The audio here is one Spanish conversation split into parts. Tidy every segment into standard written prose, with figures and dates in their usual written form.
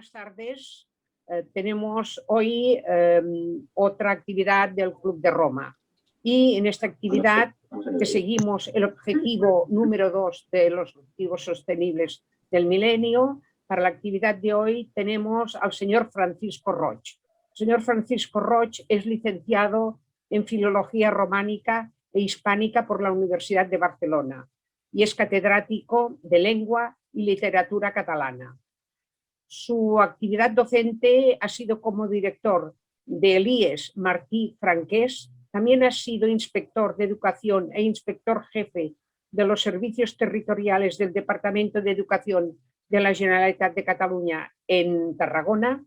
Buenas tardes. Tenemos hoy otra actividad del Club de Roma y en esta actividad que seguimos el objetivo número 2 de los objetivos sostenibles del milenio. Para la actividad de hoy tenemos al señor Francisco Roig. El señor Francisco Roig es licenciado en Filología Románica e Hispánica por la Universidad de Barcelona y es catedrático de Lengua y Literatura Catalana. Su actividad docente ha sido como director del IES Martí Franquès, también ha sido inspector de educación e inspector jefe de los servicios territoriales del Departamento de Educación de la Generalitat de Cataluña en Tarragona.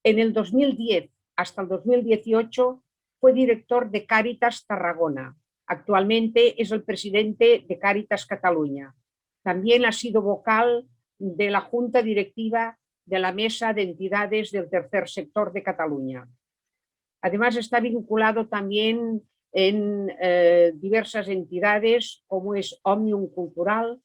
En el 2010 hasta el 2018 fue director de Càritas Tarragona. Actualmente es el presidente de Càritas Cataluña. También ha sido vocal de la Junta Directiva de la Mesa de Entidades del Tercer Sector de Cataluña. Además, está vinculado también en diversas entidades como es Òmnium Cultural,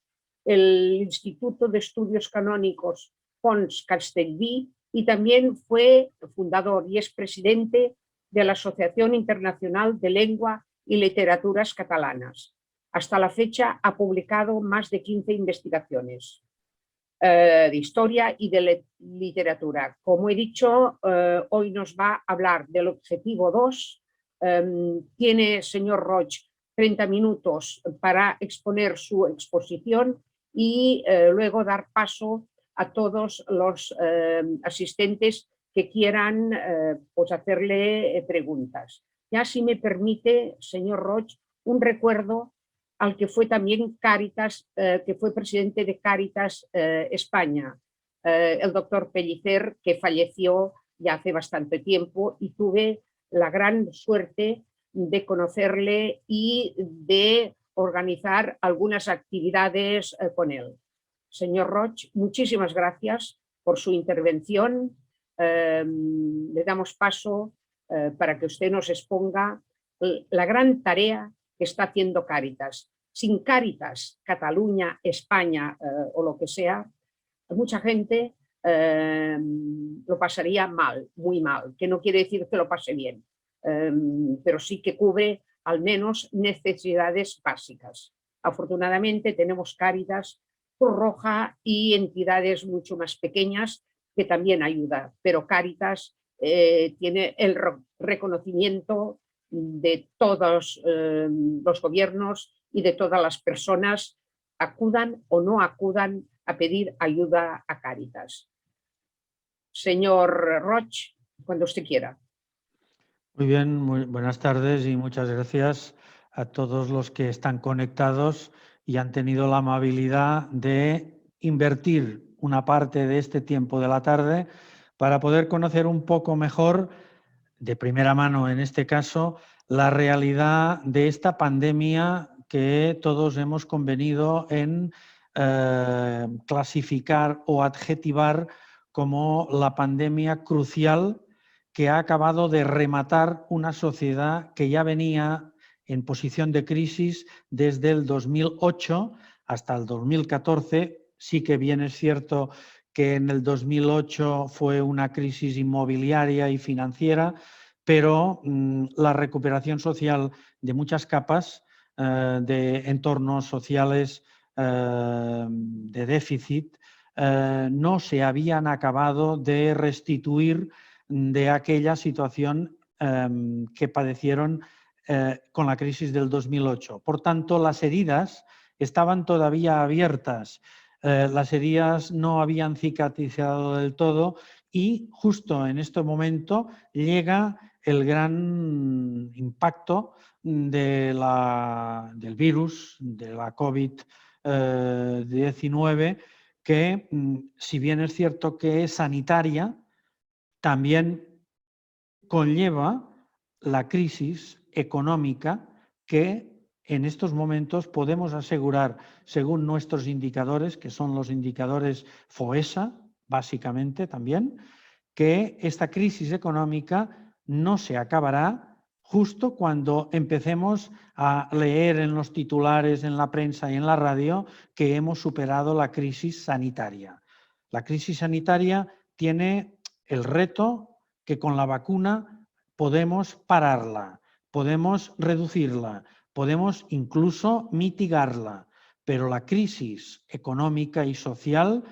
el Instituto de Estudios Canónicos Pons Castellví y también fue fundador y es presidente de la Asociación Internacional de Lengua y Literaturas Catalanas. Hasta la fecha ha publicado más de 15 investigaciones de historia y de literatura. Como he dicho, hoy nos va a hablar del objetivo 2. Tiene, señor Roig, 30 minutos para exponer su exposición y luego dar paso a todos los asistentes que quieran pues hacerle preguntas. Ya, si me permite, señor Roig, un recuerdo al que fue también Càritas, que fue presidente de Càritas España, el doctor Pellicer, que falleció ya hace bastante tiempo y tuve la gran suerte de conocerle y de organizar algunas actividades con él. Señor Roig, muchísimas gracias por su intervención. Le damos paso para que usted nos exponga la gran tarea que está haciendo Càritas. Sin Càritas, Cataluña, España o lo que sea, mucha gente lo pasaría mal, muy mal, que no quiere decir que lo pase bien, pero sí que cubre al menos necesidades básicas. Afortunadamente tenemos Càritas, Cruz Roja y entidades mucho más pequeñas que también ayudan, pero Càritas tiene el reconocimiento de todos los gobiernos y de todas las personas, acudan o no acudan a pedir ayuda a Càritas. Señor Roig, cuando usted quiera. Muy bien, muy buenas tardes y muchas gracias a todos los que están conectados y han tenido la amabilidad de invertir una parte de este tiempo de la tarde para poder conocer un poco mejor, de primera mano en este caso, la realidad de esta pandemia que todos hemos convenido en clasificar o adjetivar como la pandemia crucial que ha acabado de rematar una sociedad que ya venía en posición de crisis desde el 2008 hasta el 2014. Sí que bien es cierto que en el 2008 fue una crisis inmobiliaria y financiera, pero la recuperación social de muchas capas de entornos sociales de déficit no se habían acabado de restituir de aquella situación que padecieron con la crisis del 2008. Por tanto, las heridas estaban todavía abiertas, las heridas no habían cicatrizado del todo y justo en este momento llega el gran impacto del virus, de la COVID-19, que si bien es cierto que es sanitaria, también conlleva la crisis económica que en estos momentos podemos asegurar, según nuestros indicadores, que son los indicadores FOESA, básicamente también, que esta crisis económica no se acabará justo cuando empecemos a leer en los titulares, en la prensa y en la radio que hemos superado la crisis sanitaria. La crisis sanitaria tiene el reto que con la vacuna podemos pararla, podemos reducirla, podemos incluso mitigarla, pero la crisis económica y social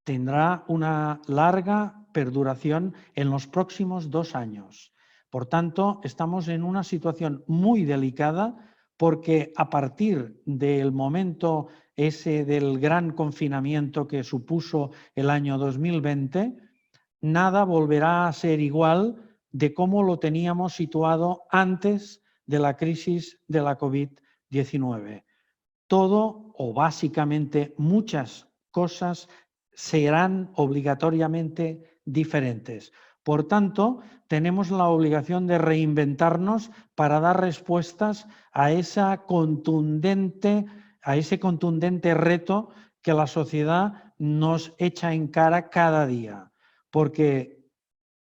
tendrá una larga perduración en los próximos 2 años. Por tanto, estamos en una situación muy delicada porque a partir del momento ese del gran confinamiento que supuso el año 2020, nada volverá a ser igual de cómo lo teníamos situado antes de la crisis de la COVID-19. Todo o básicamente muchas cosas serán obligatoriamente diferentes. Por tanto, tenemos la obligación de reinventarnos para dar respuestas a ese contundente reto que la sociedad nos echa en cara cada día. Porque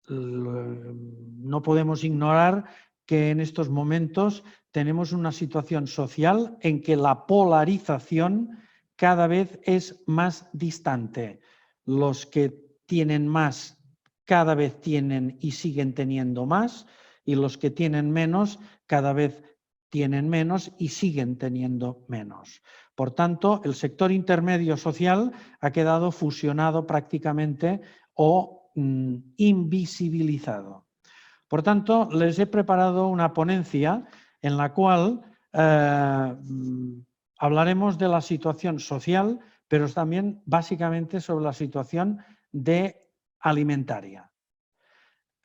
no podemos ignorar que en estos momentos tenemos una situación social en que la polarización cada vez es más distante. Los que tienen más cada vez tienen y siguen teniendo más, y los que tienen menos cada vez tienen menos y siguen teniendo menos. Por tanto, el sector intermedio social ha quedado fusionado prácticamente o invisibilizado. Por tanto, les he preparado una ponencia en la cual hablaremos de la situación social, pero también básicamente sobre la situación alimentaria.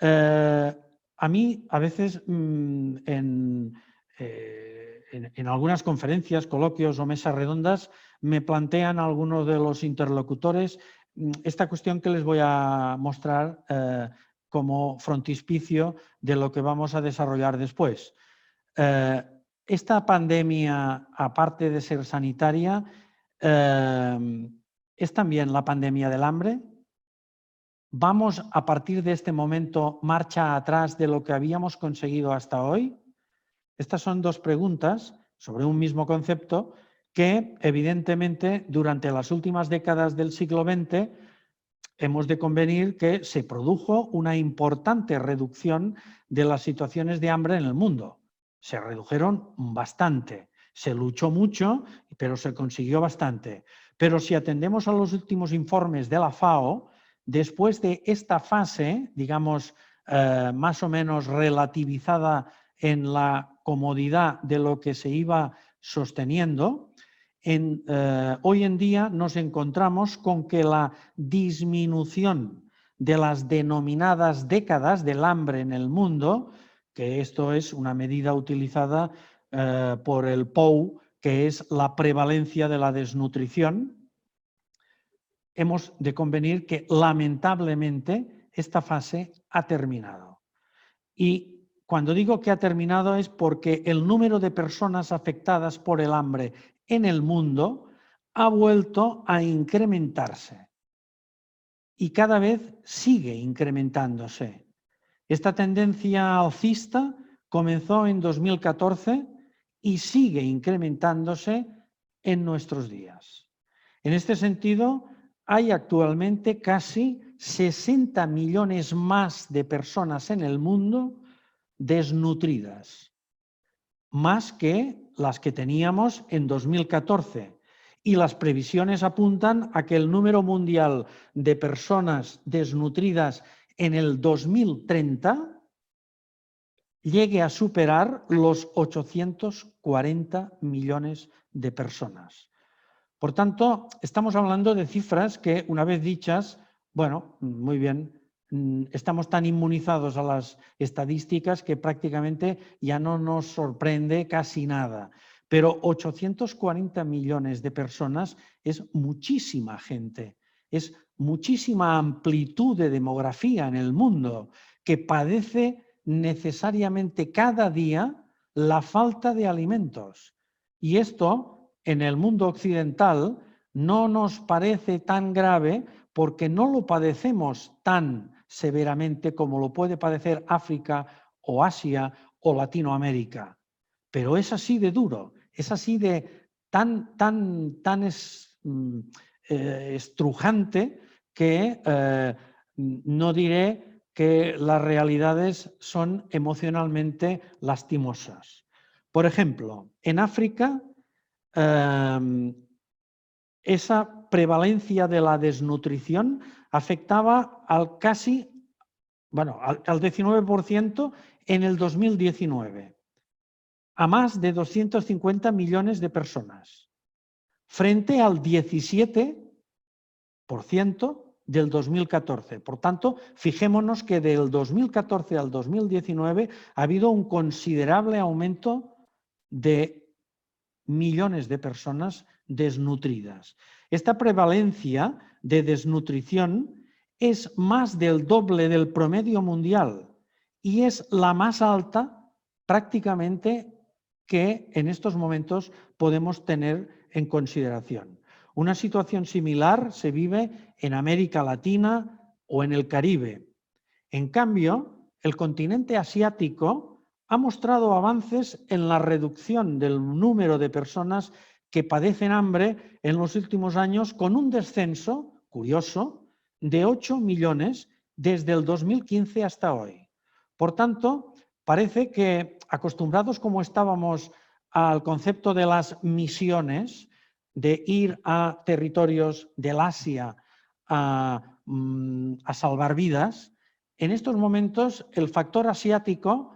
A mí, a veces, en algunas conferencias, coloquios o mesas redondas, me plantean algunos de los interlocutores esta cuestión que les voy a mostrar como frontispicio de lo que vamos a desarrollar después. Esta pandemia, aparte de ser sanitaria, es también la pandemia del hambre. ¿Vamos a partir de este momento marcha atrás de lo que habíamos conseguido hasta hoy? Estas son dos preguntas sobre un mismo concepto que, evidentemente, durante las últimas décadas del siglo XX hemos de convenir que se produjo una importante reducción de las situaciones de hambre en el mundo. Se redujeron bastante, se luchó mucho, pero se consiguió bastante. Pero si atendemos a los últimos informes de la FAO, después de esta fase, digamos, más o menos relativizada en la comodidad de lo que se iba sosteniendo, hoy en día nos encontramos con que la disminución de las denominadas décadas del hambre en el mundo, que esto es una medida utilizada por el POU, que es la prevalencia de la desnutrición, hemos de convenir que lamentablemente esta fase ha terminado. Y cuando digo que ha terminado es porque el número de personas afectadas por el hambre en el mundo ha vuelto a incrementarse y cada vez sigue incrementándose. Esta tendencia alcista comenzó en 2014 y sigue incrementándose en nuestros días. En este sentido, hay actualmente casi 60 millones más de personas en el mundo desnutridas, más que las que teníamos en 2014. Y las previsiones apuntan a que el número mundial de personas desnutridas en el 2030 llegue a superar los 840 millones de personas. Por tanto, estamos hablando de cifras que, una vez dichas, bueno, muy bien, estamos tan inmunizados a las estadísticas que prácticamente ya no nos sorprende casi nada. Pero 840 millones de personas es muchísima gente, es muchísima amplitud de demografía en el mundo que padece necesariamente cada día la falta de alimentos. Y esto, en el mundo occidental, no nos parece tan grave porque no lo padecemos tan severamente como lo puede padecer África o Asia o Latinoamérica. Pero es así de duro, es así de tan estrujante que no diré que las realidades son emocionalmente lastimosas. Por ejemplo, en África, esa prevalencia de la desnutrición afectaba al 19% en el 2019, a más de 250 millones de personas, frente al 17% del 2014. Por tanto, fijémonos que del 2014 al 2019 ha habido un considerable aumento de millones de personas desnutridas. Esta prevalencia de desnutrición es más del doble del promedio mundial y es la más alta prácticamente que en estos momentos podemos tener en consideración. Una situación similar se vive en América Latina o en el Caribe. En cambio, el continente asiático ha mostrado avances en la reducción del número de personas que padecen hambre en los últimos años, con un descenso, curioso, de 8 millones desde el 2015 hasta hoy. Por tanto, parece que, acostumbrados como estábamos al concepto de las misiones, de ir a territorios del Asia a salvar vidas, en estos momentos el factor asiático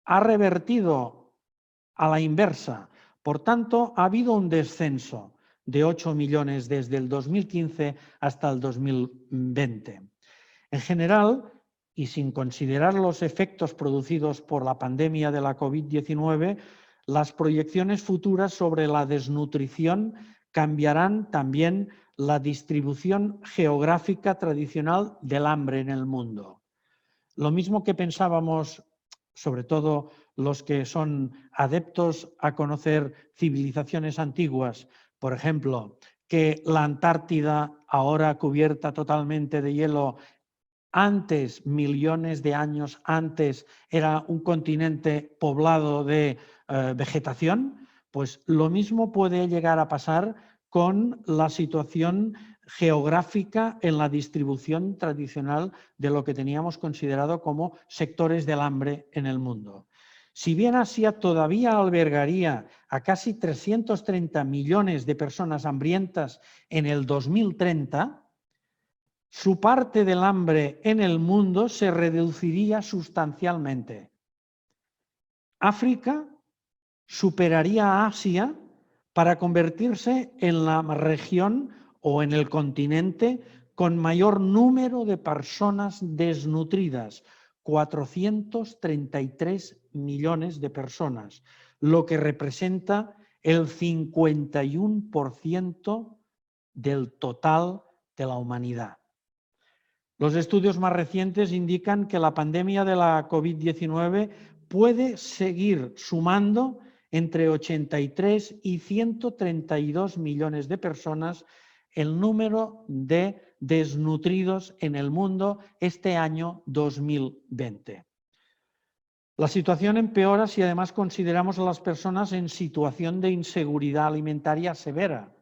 ha revertido a la inversa. Por tanto, ha habido un descenso de 8 millones desde el 2015 hasta el 2020. En general, y sin considerar los efectos producidos por la pandemia de la COVID-19, las proyecciones futuras sobre la desnutrición cambiarán también la distribución geográfica tradicional del hambre en el mundo. Lo mismo que pensábamos, sobre todo los que son adeptos a conocer civilizaciones antiguas, por ejemplo, que la Antártida, ahora cubierta totalmente de hielo, antes, millones de años antes, era un continente poblado de vegetación, pues lo mismo puede llegar a pasar con la situación geográfica en la distribución tradicional de lo que teníamos considerado como sectores del hambre en el mundo. Si bien Asia todavía albergaría a casi 330 millones de personas hambrientas en el 2030, su parte del hambre en el mundo se reduciría sustancialmente. África superaría a Asia para convertirse en la región o en el continente con mayor número de personas desnutridas, 433 millones de personas, lo que representa el 51% del total de la humanidad. Los estudios más recientes indican que la pandemia de la COVID-19 puede seguir sumando entre 83 y 132 millones de personas el número de desnutridos en el mundo este año 2020. La situación empeora si además consideramos a las personas en situación de inseguridad alimentaria severa.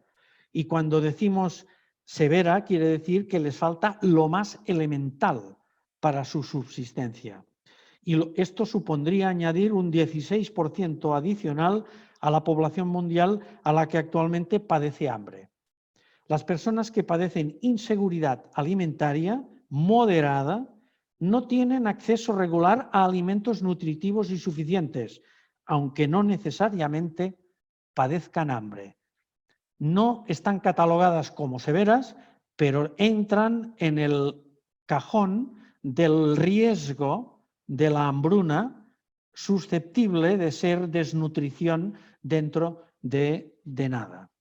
Y cuando decimos severa, quiere decir que les falta lo más elemental para su subsistencia. Y esto supondría añadir un 16% adicional a la población mundial a la que actualmente padece hambre. Las personas que padecen inseguridad alimentaria moderada no tienen acceso regular a alimentos nutritivos y suficientes, aunque no necesariamente padezcan hambre. No están catalogadas como severas, pero entran en el cajón del riesgo de la hambruna susceptible de ser desnutrición dentro de nada.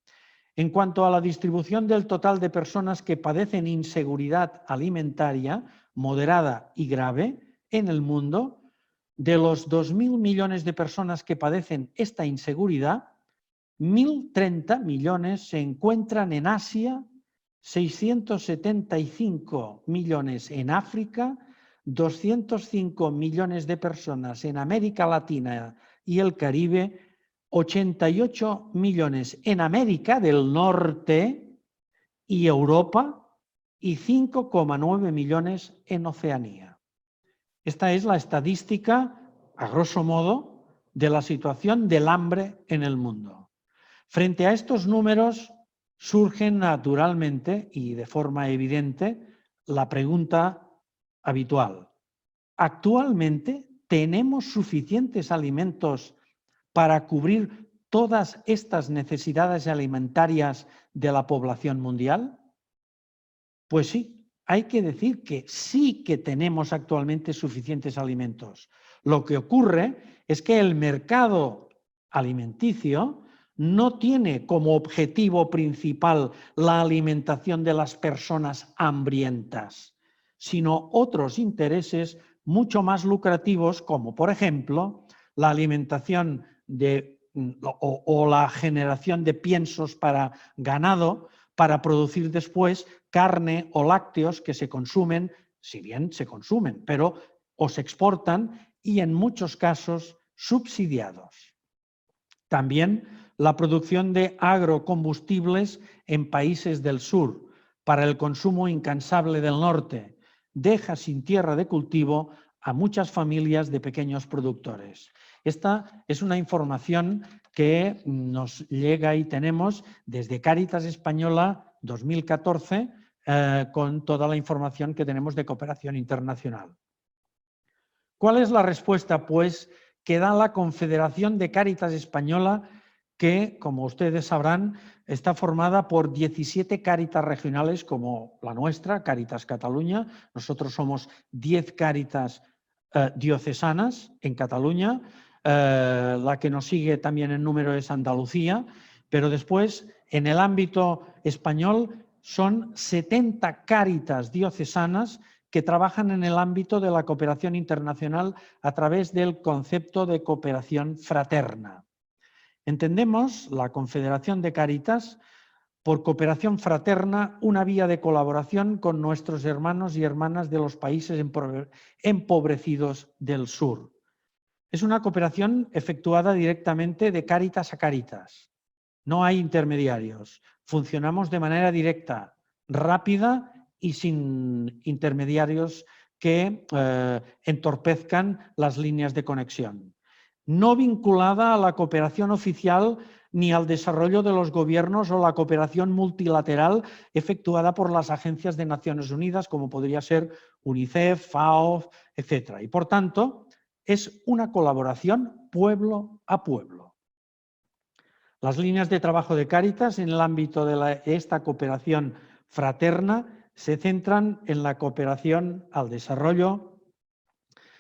En cuanto a la distribución del total de personas que padecen inseguridad alimentaria moderada y grave en el mundo, de los 2.000 millones de personas que padecen esta inseguridad, 1.030 millones se encuentran en Asia, 675 millones en África, 205 millones de personas en América Latina y el Caribe, 88 millones en América del Norte y Europa y 5,9 millones en Oceanía. Esta es la estadística, a grosso modo, de la situación del hambre en el mundo. Frente a estos números surge naturalmente y de forma evidente la pregunta habitual. ¿Actualmente tenemos suficientes alimentos para cubrir todas estas necesidades alimentarias de la población mundial? Pues sí, hay que decir que sí que tenemos actualmente suficientes alimentos. Lo que ocurre es que el mercado alimenticio no tiene como objetivo principal la alimentación de las personas hambrientas, sino otros intereses mucho más lucrativos, como por ejemplo la alimentación o la generación de piensos para ganado para producir después carne o lácteos que se consumen, si bien se consumen, pero o se exportan y en muchos casos subsidiados. También la producción de agrocombustibles en países del sur para el consumo incansable del norte deja sin tierra de cultivo a muchas familias de pequeños productores. Esta es una información que nos llega y tenemos desde Cáritas Española 2014 con toda la información que tenemos de cooperación internacional. ¿Cuál es la respuesta, pues, que da la Confederación de Cáritas Española, que, como ustedes sabrán, está formada por 17 Cáritas regionales como la nuestra, Cáritas Cataluña? Nosotros somos 10 Cáritas diocesanas en Cataluña. La que nos sigue también en número es Andalucía, pero después en el ámbito español son 70 Cáritas diocesanas que trabajan en el ámbito de la cooperación internacional a través del concepto de cooperación fraterna. Entendemos la Confederación de Cáritas por cooperación fraterna una vía de colaboración con nuestros hermanos y hermanas de los países empobrecidos del sur. Es una cooperación efectuada directamente de Cáritas a Cáritas. No hay intermediarios. Funcionamos de manera directa, rápida y sin intermediarios que entorpezcan las líneas de conexión. No vinculada a la cooperación oficial ni al desarrollo de los gobiernos o la cooperación multilateral efectuada por las agencias de Naciones Unidas, como podría ser UNICEF, FAO, etc. Y por tanto, es una colaboración pueblo a pueblo. Las líneas de trabajo de Cáritas en el ámbito de esta cooperación fraterna se centran en la cooperación al desarrollo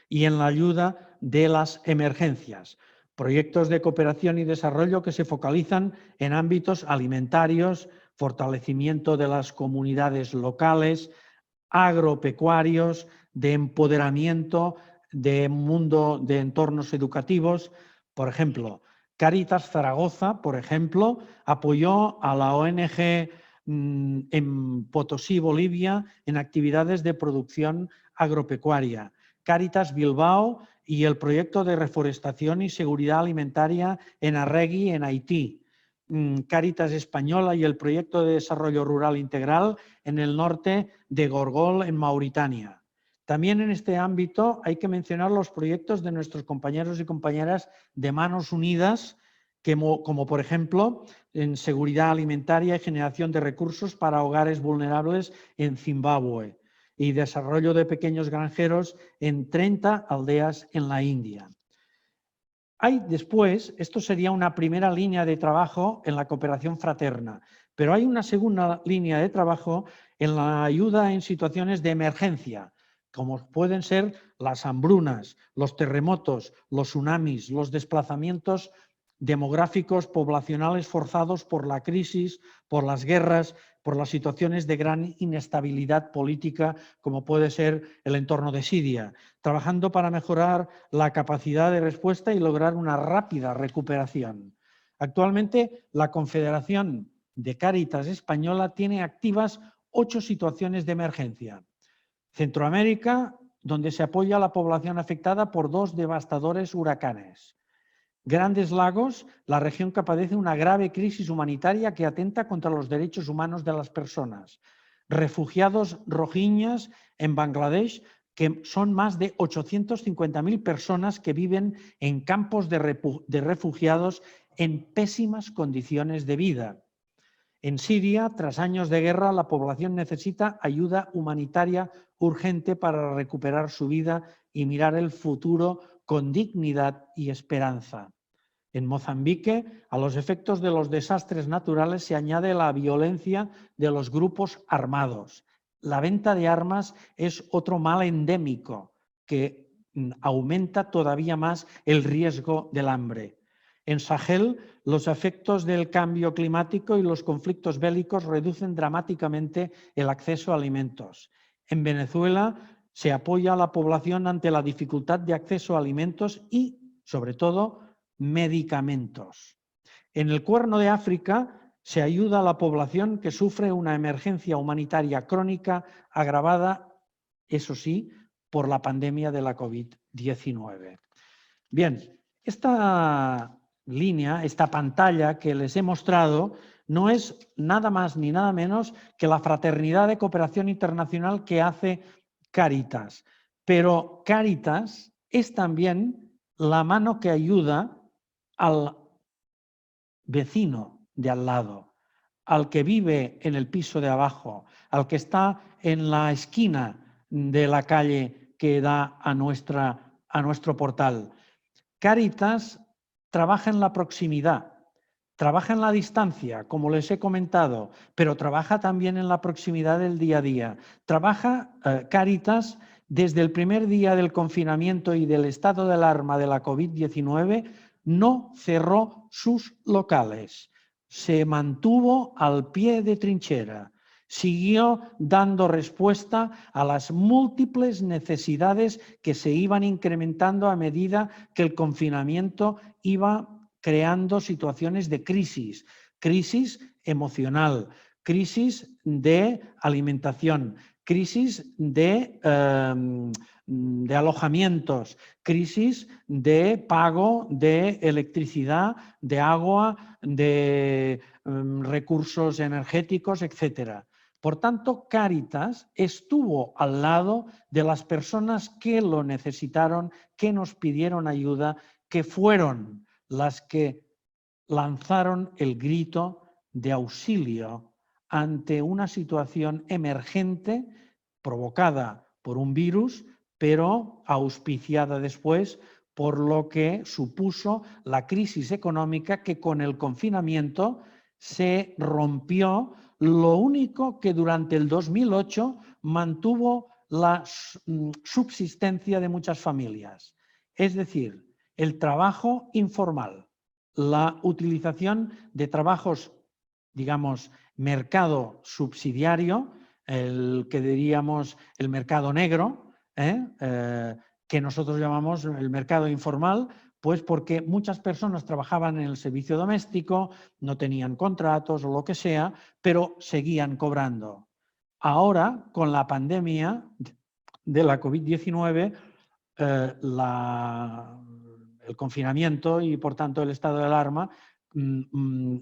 y en la ayuda de las emergencias. Proyectos de cooperación y desarrollo que se focalizan en ámbitos alimentarios, fortalecimiento de las comunidades locales, agropecuarios, de empoderamiento, de mundo de entornos educativos. Por ejemplo, Cáritas Zaragoza, por ejemplo, apoyó a la ONG en Potosí, Bolivia, en actividades de producción agropecuaria. Cáritas Bilbao y el proyecto de reforestación y seguridad alimentaria en Arregui, en Haití. Cáritas Española y el proyecto de desarrollo rural integral en el norte de Gorgol, en Mauritania. También en este ámbito hay que mencionar los proyectos de nuestros compañeros y compañeras de Manos Unidas, como por ejemplo en seguridad alimentaria y generación de recursos para hogares vulnerables en Zimbabue y desarrollo de pequeños granjeros en 30 aldeas en la India. Hay después, esto sería una primera línea de trabajo en la cooperación fraterna, pero hay una segunda línea de trabajo en la ayuda en situaciones de emergencia, como pueden ser las hambrunas, los terremotos, los tsunamis, los desplazamientos demográficos poblacionales forzados por la crisis, por las guerras, por las situaciones de gran inestabilidad política, como puede ser el entorno de Siria, trabajando para mejorar la capacidad de respuesta y lograr una rápida recuperación. Actualmente, la Confederación de Cáritas Española tiene activas 8 situaciones de emergencia. Centroamérica, donde se apoya a la población afectada por 2 devastadores huracanes. Grandes Lagos, la región que padece una grave crisis humanitaria que atenta contra los derechos humanos de las personas. refugiados rohingyas en Bangladesh, que son más de 850.000 personas que viven en campos de refugiados en pésimas condiciones de vida. En Siria, tras años de guerra, la población necesita ayuda humanitaria urgente para recuperar su vida y mirar el futuro con dignidad y esperanza. En Mozambique, a los efectos de los desastres naturales se añade la violencia de los grupos armados. La venta de armas es otro mal endémico que aumenta todavía más el riesgo del hambre. En Sahel, los efectos del cambio climático y los conflictos bélicos reducen dramáticamente el acceso a alimentos. En Venezuela se apoya a la población ante la dificultad de acceso a alimentos y, sobre todo, medicamentos. En el Cuerno de África se ayuda a la población que sufre una emergencia humanitaria crónica agravada, eso sí, por la pandemia de la COVID-19. Bien, esta línea, esta pantalla que les he mostrado, no es nada más ni nada menos que la fraternidad de cooperación internacional que hace Cáritas. Pero Cáritas es también la mano que ayuda al vecino de al lado, al que vive en el piso de abajo, al que está en la esquina de la calle que da a nuestro portal. Cáritas trabaja en la proximidad, trabaja en la distancia, como les he comentado, pero trabaja también en la proximidad del día a día. Trabaja Cáritas desde el primer día del confinamiento y del estado de alarma de la COVID-19, no cerró sus locales, se mantuvo al pie de trinchera, siguió dando respuesta a las múltiples necesidades que se iban incrementando a medida que el confinamiento iba creando situaciones de crisis, crisis emocional, crisis de alimentación, crisis de alojamientos, crisis de pago de electricidad, de agua, de recursos energéticos, etcétera. Por tanto, Cáritas estuvo al lado de las personas que lo necesitaron, que nos pidieron ayuda, que fueron las que lanzaron el grito de auxilio ante una situación emergente provocada por un virus, pero auspiciada después por lo que supuso la crisis económica que con el confinamiento se rompió, lo único que durante el 2008 mantuvo la subsistencia de muchas familias, es decir, el trabajo informal, la utilización de trabajos, digamos, mercado subsidiario, el que diríamos el mercado negro, que nosotros llamamos el mercado informal, pues porque muchas personas trabajaban en el servicio doméstico, no tenían contratos o lo que sea, pero seguían cobrando. Ahora, con la pandemia de la COVID-19, el confinamiento y, por tanto, el estado de alarma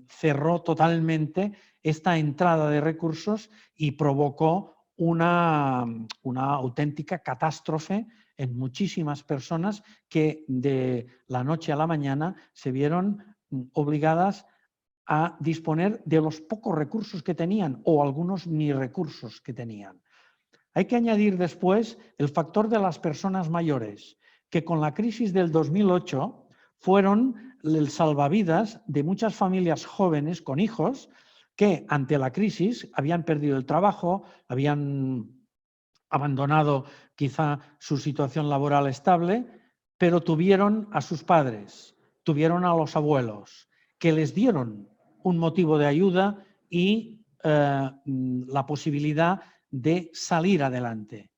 cerró totalmente esta entrada de recursos y provocó una auténtica catástrofe en muchísimas personas que de la noche a la mañana se vieron obligadas a disponer de los pocos recursos que tenían o algunos ni recursos que tenían. Hay que añadir después el factor de las personas mayores, que con la crisis del 2008 fueron el salvavidas de muchas familias jóvenes con hijos que ante la crisis habían perdido el trabajo, habían abandonado quizá su situación laboral estable, pero tuvieron a sus padres, tuvieron a los abuelos, que les dieron un motivo de ayuda y la posibilidad de salir adelante.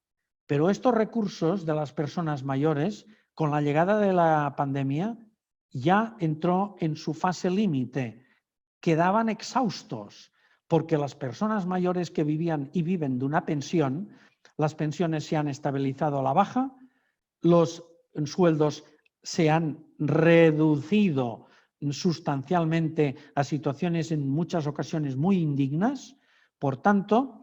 Pero estos recursos de las personas mayores, con la llegada de la pandemia, ya entró en su fase límite. Quedaban exhaustos, porque las personas mayores que vivían y viven de una pensión, las pensiones se han estabilizado a la baja, los sueldos se han reducido sustancialmente a situaciones en muchas ocasiones muy indignas. Por tanto,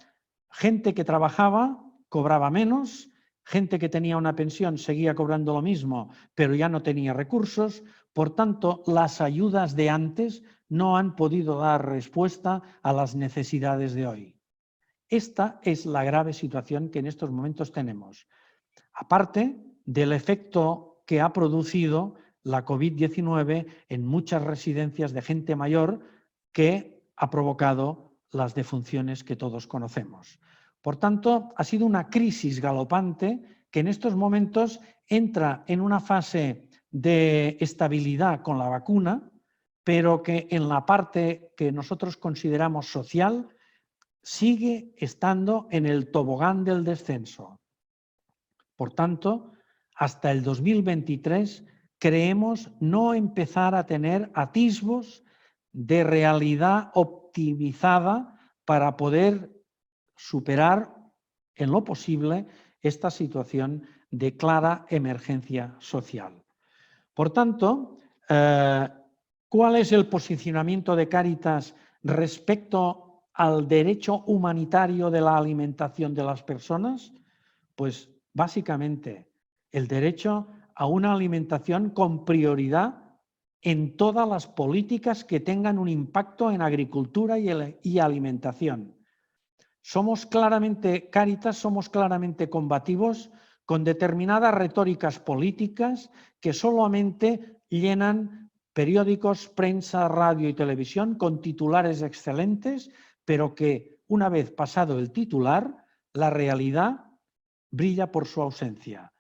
Gente que trabajaba cobraba menos, gente que tenía una pensión seguía cobrando lo mismo, pero ya no tenía recursos. Por tanto, las ayudas de antes no han podido dar respuesta a las necesidades de hoy. Esta es la grave situación que en estos momentos tenemos. Aparte del efecto que ha producido la COVID-19 en muchas residencias de gente mayor que ha provocado las defunciones que todos conocemos. Por tanto, ha sido una crisis galopante que en estos momentos entra en una fase de estabilidad con la vacuna, pero que en la parte que nosotros consideramos social sigue estando en el tobogán del descenso. Por tanto, hasta el 2023 creemos no empezar a tener atisbos de realidad optimizada para poder superar en lo posible esta situación de clara emergencia social. Por tanto, ¿cuál es el posicionamiento de Cáritas respecto al derecho humanitario de la alimentación de las personas? Pues básicamente el derecho a una alimentación con prioridad en todas las políticas que tengan un impacto en agricultura y alimentación. Cáritas somos claramente combativos con determinadas retóricas políticas que solamente llenan periódicos, prensa, radio y televisión con titulares excelentes, pero que una vez pasado el titular, la realidad brilla por su ausencia.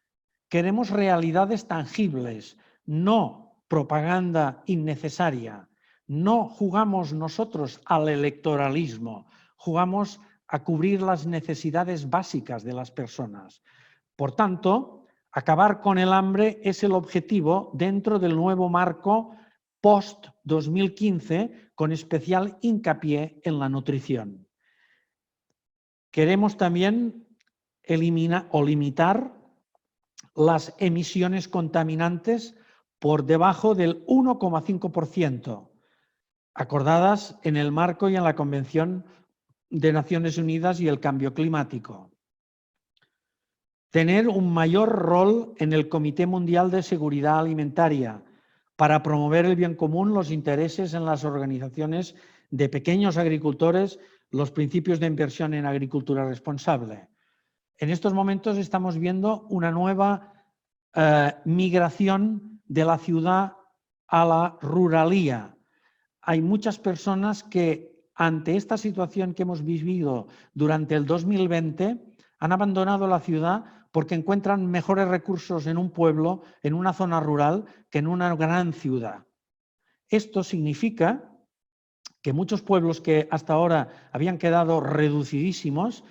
Queremos realidades tangibles, no propaganda innecesaria. No jugamos nosotros al electoralismo, jugamos a cubrir las necesidades básicas de las personas. Por tanto, acabar con el hambre es el objetivo dentro del nuevo marco post-2015, con especial hincapié en la nutrición. Queremos también eliminar o limitar las emisiones contaminantes por debajo del 1,5%, acordadas en el marco y en la Convención de Naciones Unidas y el Cambio Climático. Tener un mayor rol en el Comité Mundial de Seguridad Alimentaria para promover el bien común, los intereses en las organizaciones de pequeños agricultores, los principios de inversión en agricultura responsable. En estos momentos estamos viendo una nueva migración de la ciudad a la ruralía. Hay muchas personas que ante esta situación que hemos vivido durante el 2020 han abandonado la ciudad porque encuentran mejores recursos en un pueblo, en una zona rural, que en una gran ciudad. Esto significa que muchos pueblos que hasta ahora habían quedado reducidísimos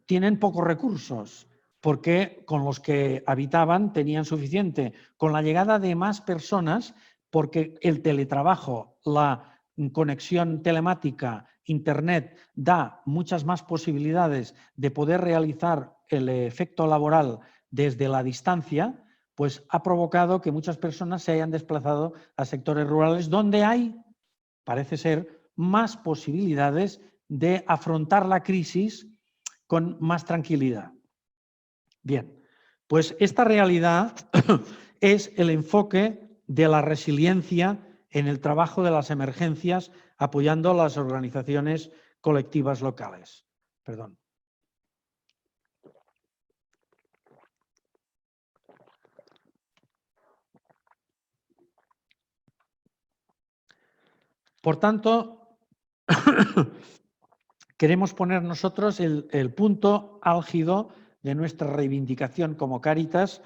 tienen pocos recursos, porque con los que habitaban tenían suficiente. Con la llegada de más personas, porque el teletrabajo, la conexión telemática, Internet, da muchas más posibilidades de poder realizar el efecto laboral desde la distancia, pues ha provocado que muchas personas se hayan desplazado a sectores rurales donde hay, parece ser, más posibilidades de afrontar la crisis con más tranquilidad. Bien, pues esta realidad es el enfoque de la resiliencia en el trabajo de las emergencias, apoyando a las organizaciones colectivas locales. Perdón. Por tanto, queremos poner nosotros el punto álgido de nuestra reivindicación como Cáritas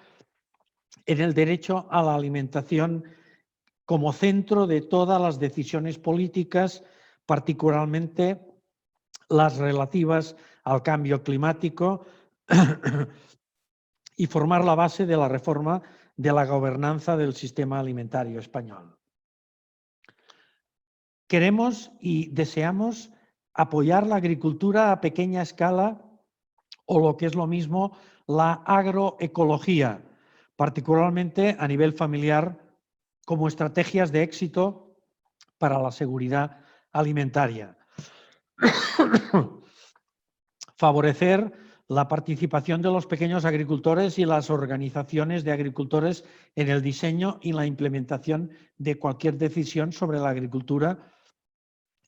en el derecho a la alimentación como centro de todas las decisiones políticas, particularmente las relativas al cambio climático y formar la base de la reforma de la gobernanza del sistema alimentario español. Queremos y deseamos apoyar la agricultura a pequeña escala o lo que es lo mismo, la agroecología, particularmente a nivel familiar, como estrategias de éxito para la seguridad alimentaria. favorecer la participación de los pequeños agricultores y las organizaciones de agricultores en el diseño y la implementación de cualquier decisión sobre la agricultura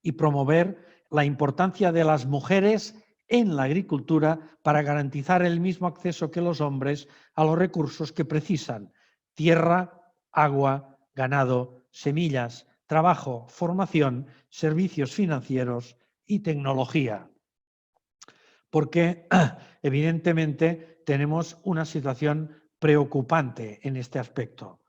y promover la importancia de las mujeres en la agricultura para garantizar el mismo acceso que los hombres a los recursos que precisan: tierra, agua, ganado, semillas, trabajo, formación, servicios financieros y tecnología. Porque evidentemente tenemos una situación preocupante en este aspecto.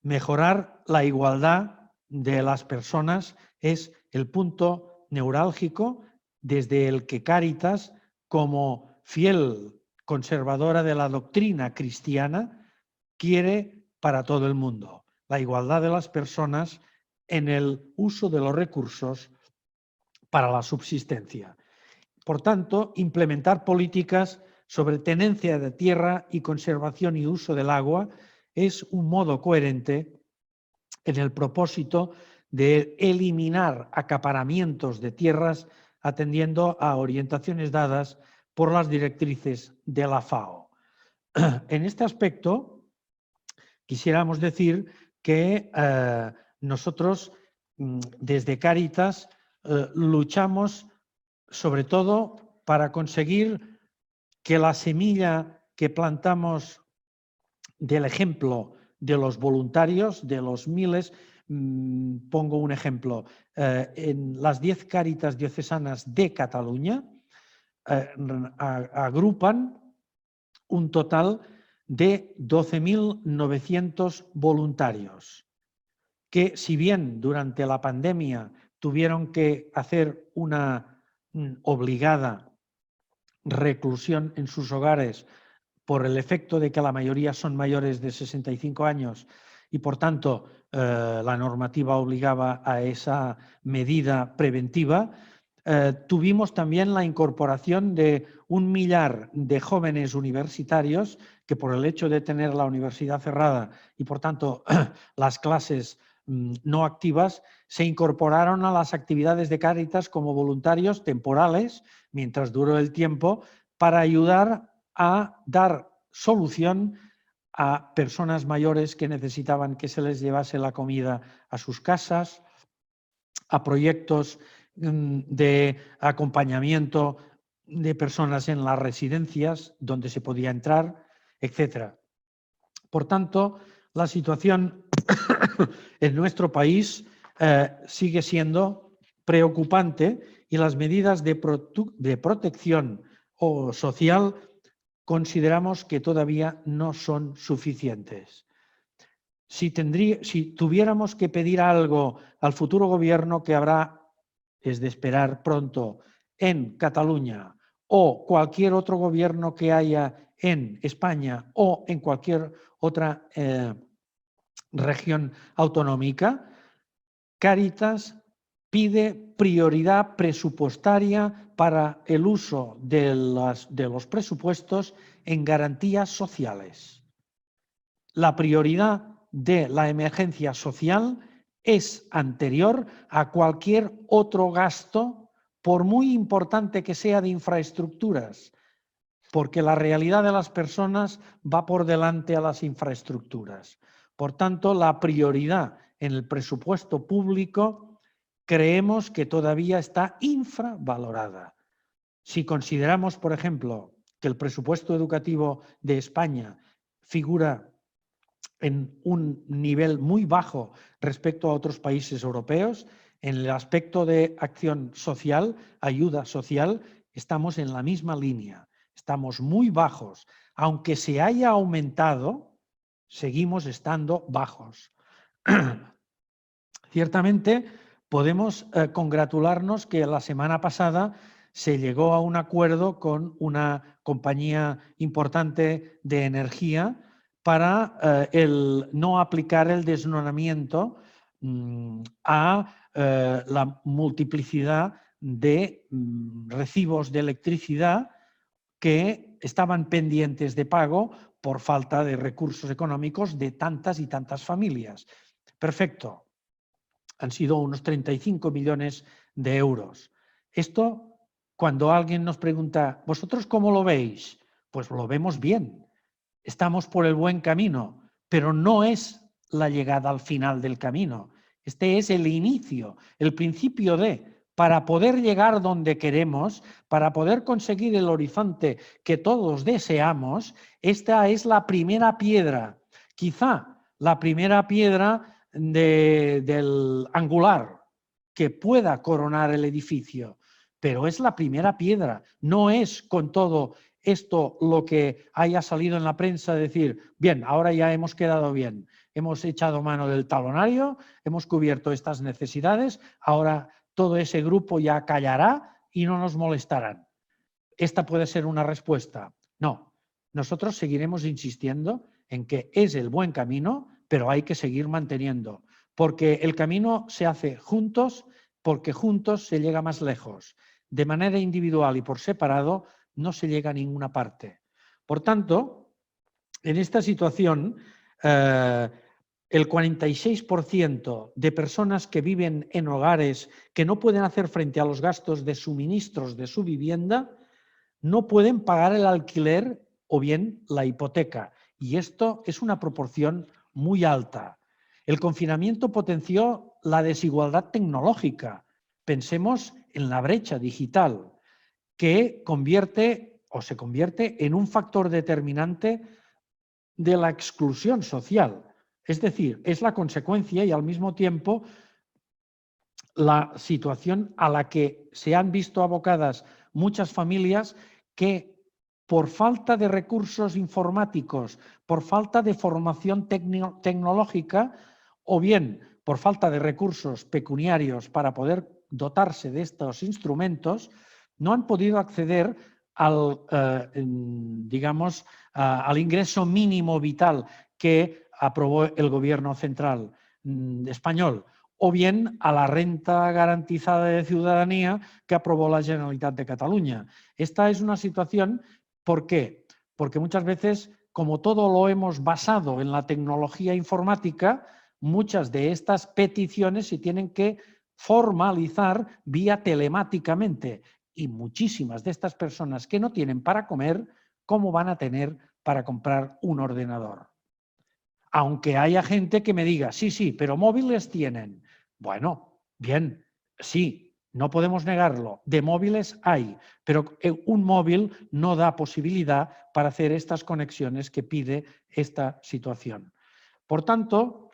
Mejorar la igualdad de las personas es el punto neurálgico desde el que Cáritas, como fiel conservadora de la doctrina cristiana, quiere para todo el mundo. La igualdad de las personas en el uso de los recursos para la subsistencia. Por tanto, implementar políticas sobre tenencia de tierra y conservación y uso del agua es un modo coherente en el propósito de eliminar acaparamientos de tierras atendiendo a orientaciones dadas por las directrices de la FAO. En este aspecto, quisiéramos decir que nosotros desde Cáritas luchamos sobre todo para conseguir que la semilla que plantamos del ejemplo de los voluntarios, de los miles, pongo un ejemplo, en las 10 Cáritas diocesanas de Cataluña agrupan un total de 12.900 voluntarios, que si bien durante la pandemia tuvieron que hacer una obligada reclusión en sus hogares por el efecto de que la mayoría son mayores de 65 años y por tanto la normativa obligaba a esa medida preventiva, tuvimos también la incorporación de 1 millar de jóvenes universitarios que por el hecho de tener la universidad cerrada y por tanto las clases no activas, se incorporaron a las actividades de Cáritas como voluntarios temporales, mientras duró el tiempo, para ayudar a dar solución a personas mayores que necesitaban que se les llevase la comida a sus casas, a proyectos de acompañamiento de personas en las residencias donde se podía entrar, etc. Por tanto, la situación en nuestro país sigue siendo preocupante y las medidas de protección social consideramos que todavía no son suficientes. Si tuviéramos que pedir algo al futuro gobierno que habrá, es de esperar pronto, en Cataluña o cualquier otro gobierno que haya en España o en cualquier otra región autonómica, Cáritas pide prioridad presupuestaria para el uso de los presupuestos en garantías sociales. La prioridad de la emergencia social es anterior a cualquier otro gasto, por muy importante que sea de infraestructuras, porque la realidad de las personas va por delante a las infraestructuras. Por tanto, la prioridad en el presupuesto público creemos que todavía está infravalorada. Si consideramos, por ejemplo, que el presupuesto educativo de España figura en un nivel muy bajo respecto a otros países europeos, en el aspecto de acción social, ayuda social, estamos en la misma línea. Estamos muy bajos. Aunque se haya aumentado, seguimos estando bajos. Ciertamente, podemos congratularnos que la semana pasada se llegó a un acuerdo con una compañía importante de energía para no aplicar el desnoramiento a la multiplicidad de recibos de electricidad que estaban pendientes de pago por falta de recursos económicos de tantas y tantas familias. Perfecto. Han sido unos 35 millones de euros. Esto cuando alguien nos pregunta, ¿vosotros cómo lo veis? Pues lo vemos bien, estamos por el buen camino, pero no es la llegada al final del camino. Este es el inicio, el principio para poder llegar donde queremos, para poder conseguir el horizonte que todos deseamos, esta es la primera piedra, quizá la primera piedra del angular que pueda coronar el edificio, pero es la primera piedra, no es con todo esto lo que haya salido en la prensa, decir, bien, ahora ya hemos quedado bien, hemos echado mano del talonario, hemos cubierto estas necesidades, ahora todo ese grupo ya callará y no nos molestarán. Esta puede ser una respuesta. No, nosotros seguiremos insistiendo en que es el buen camino, pero hay que seguir manteniendo, porque el camino se hace juntos, porque juntos se llega más lejos. De manera individual y por separado no se llega a ninguna parte. Por tanto, en esta situación, el 46% de personas que viven en hogares que no pueden hacer frente a los gastos de suministros de su vivienda no pueden pagar el alquiler o bien la hipoteca. Y esto es una proporción muy alta. El confinamiento potenció la desigualdad tecnológica. Pensemos en la brecha digital, que se convierte en un factor determinante de la exclusión social. Es decir, es la consecuencia y al mismo tiempo la situación a la que se han visto abocadas muchas familias que por falta de recursos informáticos, por falta de formación tecnológica o bien por falta de recursos pecuniarios para poder dotarse de estos instrumentos, no han podido acceder al, al ingreso mínimo vital que aprobó el Gobierno central español, o bien a la renta garantizada de ciudadanía que aprobó la Generalitat de Cataluña. Esta es una situación, ¿por qué? Porque muchas veces, como todo lo hemos basado en la tecnología informática, muchas de estas peticiones se tienen que formalizar vía telemáticamente y muchísimas de estas personas que no tienen para comer, ¿cómo van a tener para comprar un ordenador? Aunque haya gente que me diga, sí, pero móviles tienen. Bueno, bien, sí, no podemos negarlo. De móviles hay, pero un móvil no da posibilidad para hacer estas conexiones que pide esta situación. Por tanto,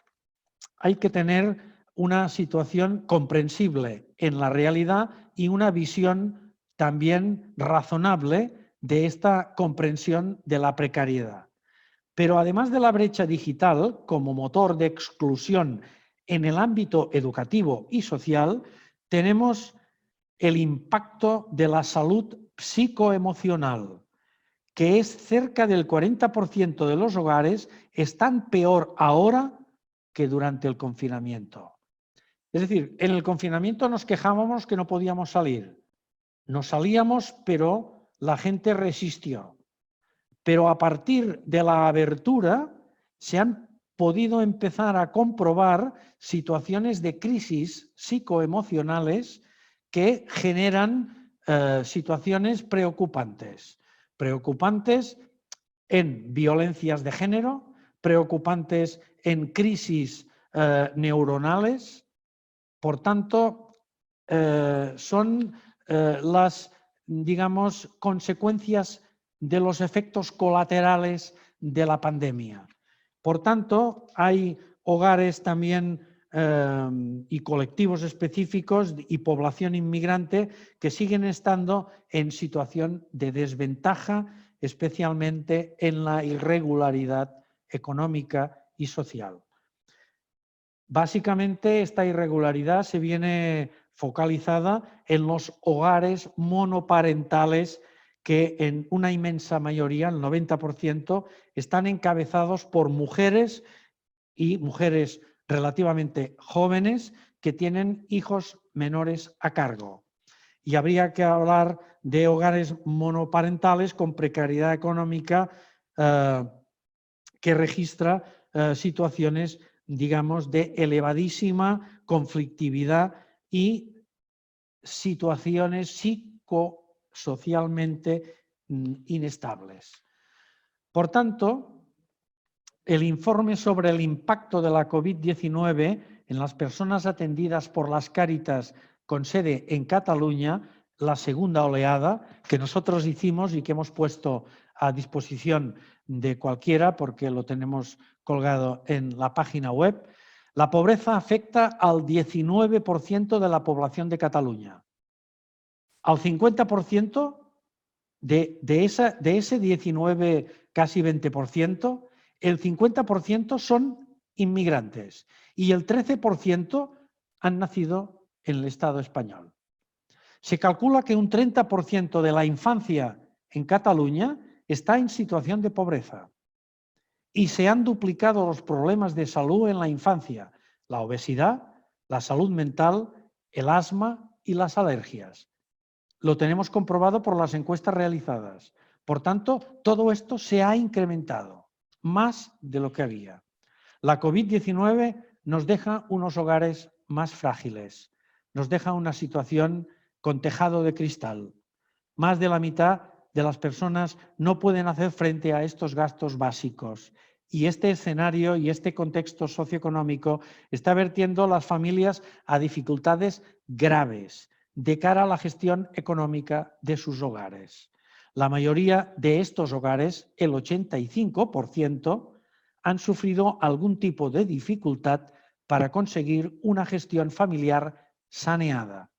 hay que tener una situación comprensible en la realidad y una visión también razonable de esta comprensión de la precariedad. Pero además de la brecha digital como motor de exclusión en el ámbito educativo y social, tenemos el impacto de la salud psicoemocional, que es cerca del 40% de los hogares están peor ahora que durante el confinamiento. Es decir, en el confinamiento nos quejábamos que no podíamos salir. No salíamos, pero la gente resistió. Pero a partir de la abertura se han podido empezar a comprobar situaciones de crisis psicoemocionales que generan situaciones preocupantes. Preocupantes en violencias de género, preocupantes en crisis neuronales. Por tanto, son las, digamos, consecuencias de los efectos colaterales de la pandemia. Por tanto, hay hogares también y colectivos específicos y población inmigrante que siguen estando en situación de desventaja, especialmente en la irregularidad económica y social. Básicamente, esta irregularidad se viene focalizada en los hogares monoparentales que en una inmensa mayoría, el 90%, están encabezados por mujeres y mujeres relativamente jóvenes que tienen hijos menores a cargo. Y habría que hablar de hogares monoparentales con precariedad económica que registra situaciones, digamos, de elevadísima conflictividad y situaciones socialmente inestables. Por tanto, el informe sobre el impacto de la COVID-19 en las personas atendidas por las Cáritas con sede en Cataluña, la segunda oleada, que nosotros hicimos y que hemos puesto a disposición de cualquiera porque lo tenemos colgado en la página web, la pobreza afecta al 19% de la población de Cataluña. Al 50% de ese 19, casi 20%, el 50% son inmigrantes y el 13% han nacido en el Estado español. Se calcula que un 30% de la infancia en Cataluña está en situación de pobreza y se han duplicado los problemas de salud en la infancia, la obesidad, la salud mental, el asma y las alergias. Lo tenemos comprobado por las encuestas realizadas. Por tanto, todo esto se ha incrementado, más de lo que había. La COVID-19 nos deja unos hogares más frágiles, nos deja una situación con tejado de cristal. Más de la mitad de las personas no pueden hacer frente a estos gastos básicos. Y este escenario y este contexto socioeconómico está vertiendo a las familias a dificultades graves de cara a la gestión económica de sus hogares. La mayoría de estos hogares, el 85%, han sufrido algún tipo de dificultad para conseguir una gestión familiar saneada.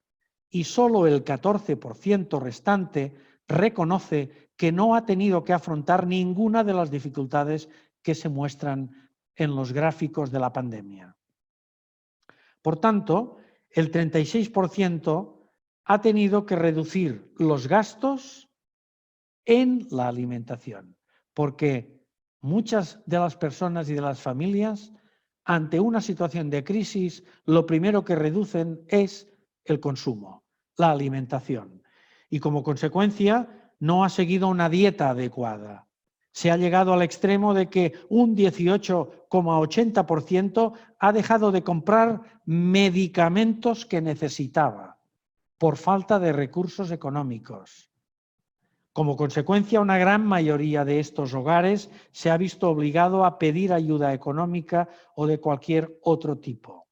Y solo el 14% restante reconoce que no ha tenido que afrontar ninguna de las dificultades que se muestran en los gráficos de la pandemia. Por tanto, el 36% ha tenido que reducir los gastos en la alimentación, porque muchas de las personas y de las familias, ante una situación de crisis, lo primero que reducen es el consumo, la alimentación. Y como consecuencia, no ha seguido una dieta adecuada. Se ha llegado al extremo de que un 18,80% ha dejado de comprar medicamentos que necesitaba por falta de recursos económicos. Como consecuencia, una gran mayoría de estos hogares se ha visto obligado a pedir ayuda económica o de cualquier otro tipo.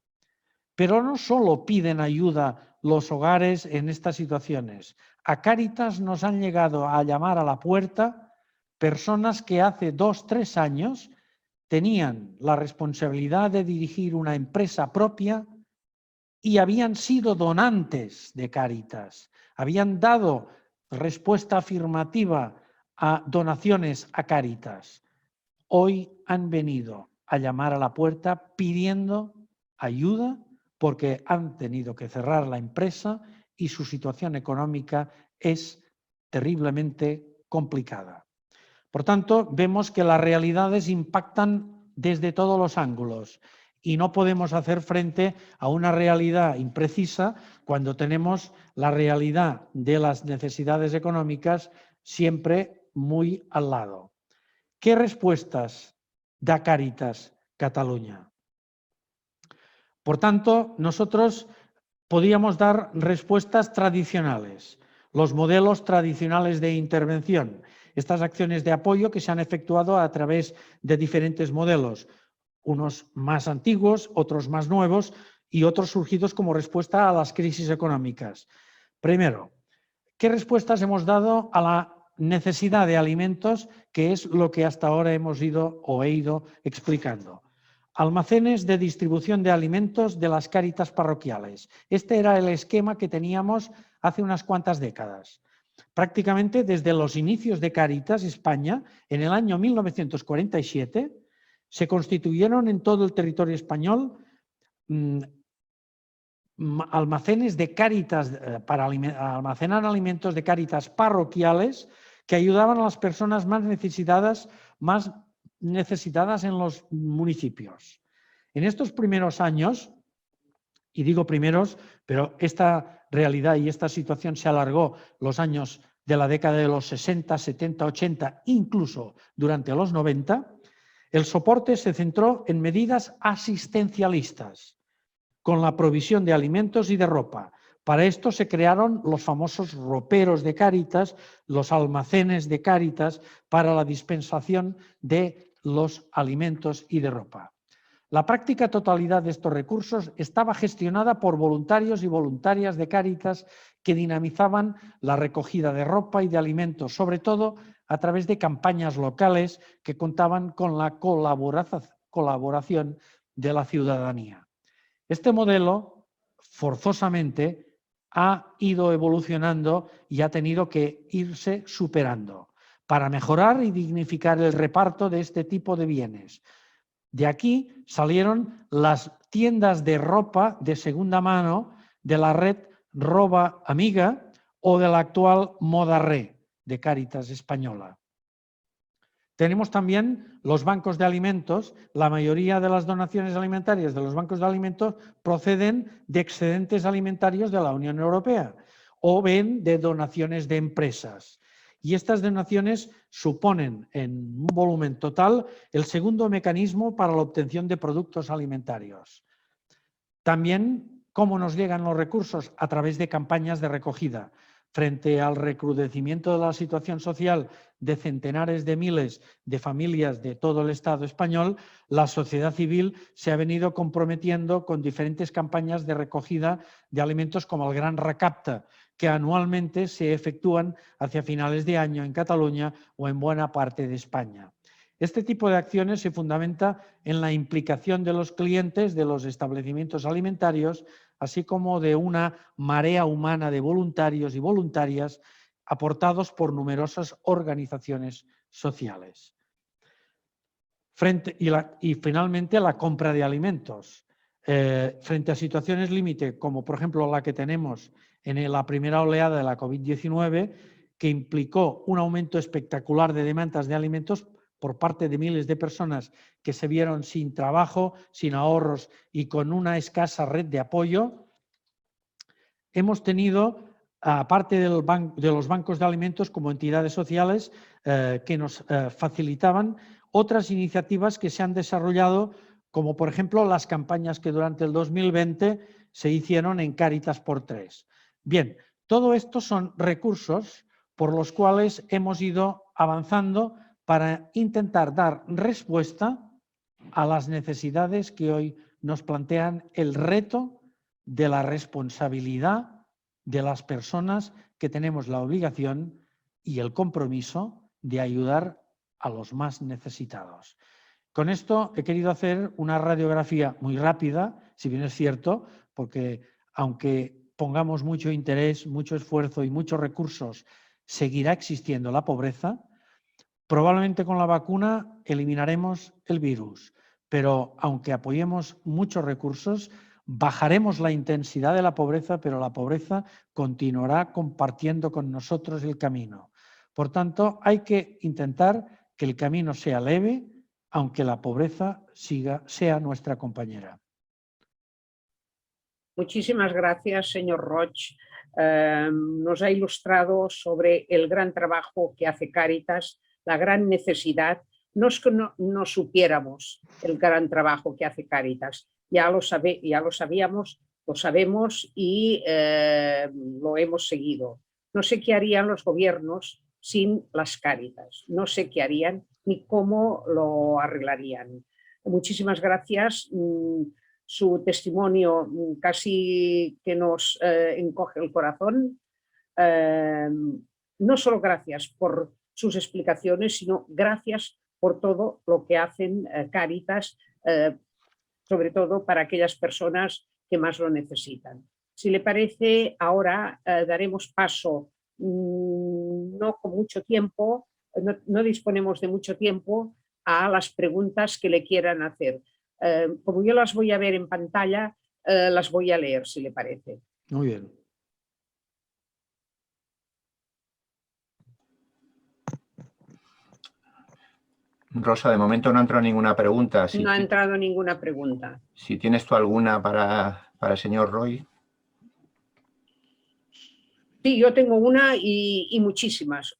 Pero no solo piden ayuda los hogares en estas situaciones. A Cáritas nos han llegado a llamar a la puerta personas que hace 2 o 3 años tenían la responsabilidad de dirigir una empresa propia y habían sido donantes de Cáritas, habían dado respuesta afirmativa a donaciones a Cáritas. Hoy han venido a llamar a la puerta pidiendo ayuda porque han tenido que cerrar la empresa y su situación económica es terriblemente complicada. Por tanto, vemos que las realidades impactan desde todos los ángulos y no podemos hacer frente a una realidad imprecisa cuando tenemos la realidad de las necesidades económicas siempre muy al lado. ¿Qué respuestas da Cáritas Cataluña? Por tanto, nosotros podíamos dar respuestas tradicionales, los modelos tradicionales de intervención, estas acciones de apoyo que se han efectuado a través de diferentes modelos, unos más antiguos, otros más nuevos y otros surgidos como respuesta a las crisis económicas. Primero, ¿qué respuestas hemos dado a la necesidad de alimentos, que es lo que hasta ahora hemos ido o he ido explicando? Almacenes de distribución de alimentos de las Cáritas parroquiales. Este era el esquema que teníamos hace unas cuantas décadas. Prácticamente desde los inicios de Cáritas España, en el año 1947, se constituyeron en todo el territorio español almacenes de Cáritas para almacenar alimentos de Cáritas parroquiales que ayudaban a las personas más necesitadas en los municipios. En estos primeros años, y digo primeros, pero esta realidad y esta situación se alargó los años de la década de los 60, 70, 80, incluso durante los 90, el soporte se centró en medidas asistencialistas, con la provisión de alimentos y de ropa, Para esto se crearon los famosos roperos de Cáritas, los almacenes de Cáritas para la dispensación de los alimentos y de ropa. La práctica totalidad de estos recursos estaba gestionada por voluntarios y voluntarias de Cáritas que dinamizaban la recogida de ropa y de alimentos, sobre todo a través de campañas locales que contaban con la colaboración de la ciudadanía. Este modelo, forzosamente, ha ido evolucionando y ha tenido que irse superando para mejorar y dignificar el reparto de este tipo de bienes. De aquí salieron las tiendas de ropa de segunda mano de la red Roba Amiga o de la actual Moda Re de Cáritas Española. Tenemos también los bancos de alimentos. La mayoría de las donaciones alimentarias de los bancos de alimentos proceden de excedentes alimentarios de la Unión Europea o ven de donaciones de empresas. Y estas donaciones suponen en un volumen total el segundo mecanismo para la obtención de productos alimentarios. También, ¿cómo nos llegan los recursos? A través de campañas de recogida. Frente al recrudecimiento de la situación social de centenares de miles de familias de todo el Estado español, la sociedad civil se ha venido comprometiendo con diferentes campañas de recogida de alimentos como el Gran Recapta, que anualmente se efectúan hacia finales de año en Cataluña o en buena parte de España. Este tipo de acciones se fundamenta en la implicación de los clientes de los establecimientos alimentarios, así como de una marea humana de voluntarios y voluntarias aportados por numerosas organizaciones sociales. Y finalmente la compra de alimentos. Frente a situaciones límite, como por ejemplo la que tenemos en la primera oleada de la COVID-19, que implicó un aumento espectacular de demandas de alimentos por parte de miles de personas que se vieron sin trabajo, sin ahorros y con una escasa red de apoyo, hemos tenido, aparte de los bancos de alimentos como entidades sociales que nos facilitaban, otras iniciativas que se han desarrollado, como por ejemplo las campañas que durante el 2020 se hicieron en Cáritas por 3. Bien, todo esto son recursos por los cuales hemos ido avanzando para intentar dar respuesta a las necesidades que hoy nos plantean el reto de la responsabilidad de las personas que tenemos la obligación y el compromiso de ayudar a los más necesitados. Con esto he querido hacer una radiografía muy rápida, si bien es cierto, porque aunque pongamos mucho interés, mucho esfuerzo y muchos recursos, seguirá existiendo la pobreza. Probablemente con la vacuna eliminaremos el virus, pero aunque apoyemos muchos recursos, bajaremos la intensidad de la pobreza, pero la pobreza continuará compartiendo con nosotros el camino. Por tanto, hay que intentar que el camino sea leve, aunque la pobreza sea nuestra compañera. Muchísimas gracias, señor Roig. Nos ha ilustrado sobre el gran trabajo que hace Cáritas, la gran necesidad. No es que no supiéramos el gran trabajo que hace Cáritas, ya lo sabíamos, lo sabemos y lo hemos seguido. No sé qué harían los gobiernos sin las Cáritas, no sé qué harían ni cómo lo arreglarían. Muchísimas gracias. Su testimonio casi que nos encoge el corazón. No solo gracias por sus explicaciones, sino gracias por todo lo que hacen Cáritas, sobre todo para aquellas personas que más lo necesitan. Si le parece, ahora daremos paso, no con mucho tiempo, no disponemos de mucho tiempo, a las preguntas que le quieran hacer. Como yo las voy a ver en pantalla, las voy a leer, si le parece. Muy bien. Rosa, de momento no ha entrado ninguna pregunta. No ha entrado ninguna pregunta. Si tienes tú alguna para el señor Roig. Sí, yo tengo una y muchísimas.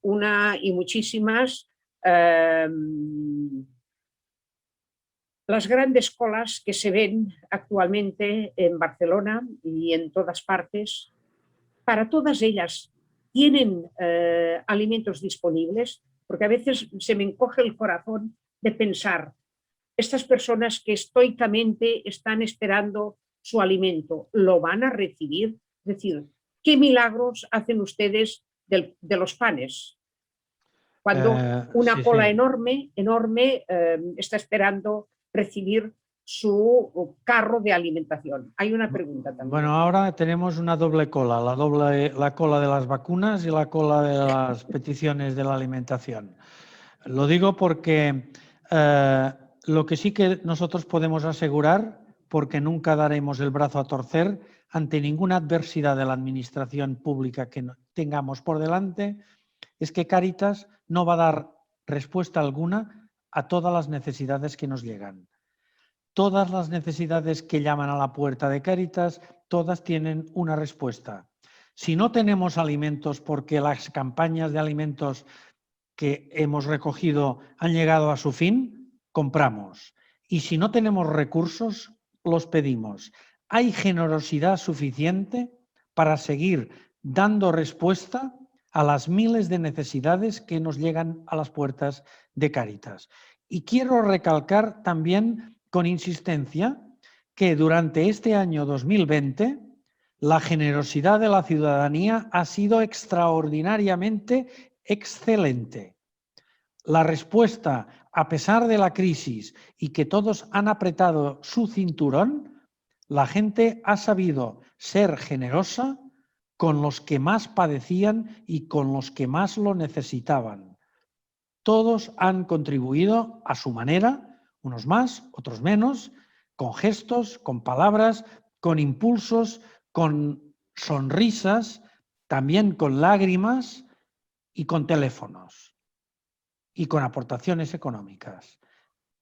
Las grandes colas que se ven actualmente en Barcelona y en todas partes para todas ellas, ¿tienen alimentos disponibles? Porque a veces se me encoge el corazón de pensar, estas personas que estoicamente están esperando su alimento, ¿lo van a recibir? Es decir, ¿qué milagros hacen ustedes de los panes? Cuando una Sí, cola sí. enorme está esperando recibir su carro de alimentación. Hay una pregunta también. Bueno, ahora tenemos una doble cola, la cola de las vacunas y la cola de las peticiones de la alimentación. Lo digo porque lo que sí que nosotros podemos asegurar, porque nunca daremos el brazo a torcer ante ninguna adversidad de la administración pública que tengamos por delante, es que Cáritas no va a dar respuesta alguna a todas las necesidades que nos llegan. Todas las necesidades que llaman a la puerta de Cáritas, todas tienen una respuesta. Si no tenemos alimentos porque las campañas de alimentos que hemos recogido han llegado a su fin, compramos. Y si no tenemos recursos, los pedimos. Hay generosidad suficiente para seguir dando respuesta a las miles de necesidades que nos llegan a las puertas de Cáritas. Y quiero recalcar también con insistencia que durante este año 2020 la generosidad de la ciudadanía ha sido extraordinariamente excelente. La respuesta, a pesar de la crisis y que todos han apretado su cinturón, la gente ha sabido ser generosa con los que más padecían y con los que más lo necesitaban. Todos han contribuido a su manera, unos más, otros menos, con gestos, con palabras, con impulsos, con sonrisas, también con lágrimas y con teléfonos y con aportaciones económicas.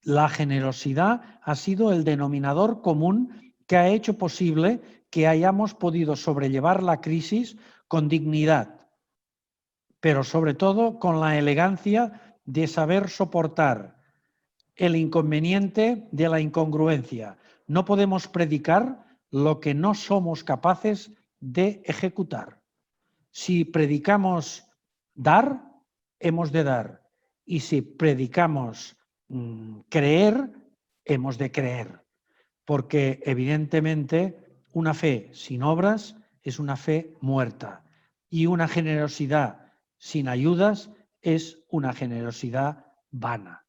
La generosidad ha sido el denominador común que ha hecho posible que hayamos podido sobrellevar la crisis con dignidad, pero sobre todo con la elegancia de saber soportar el inconveniente de la incongruencia. No podemos predicar lo que no somos capaces de ejecutar. Si predicamos dar, hemos de dar. Y si predicamos creer, hemos de creer. Porque evidentemente una fe sin obras es una fe muerta. Y una generosidad sin ayudas es una generosidad vana.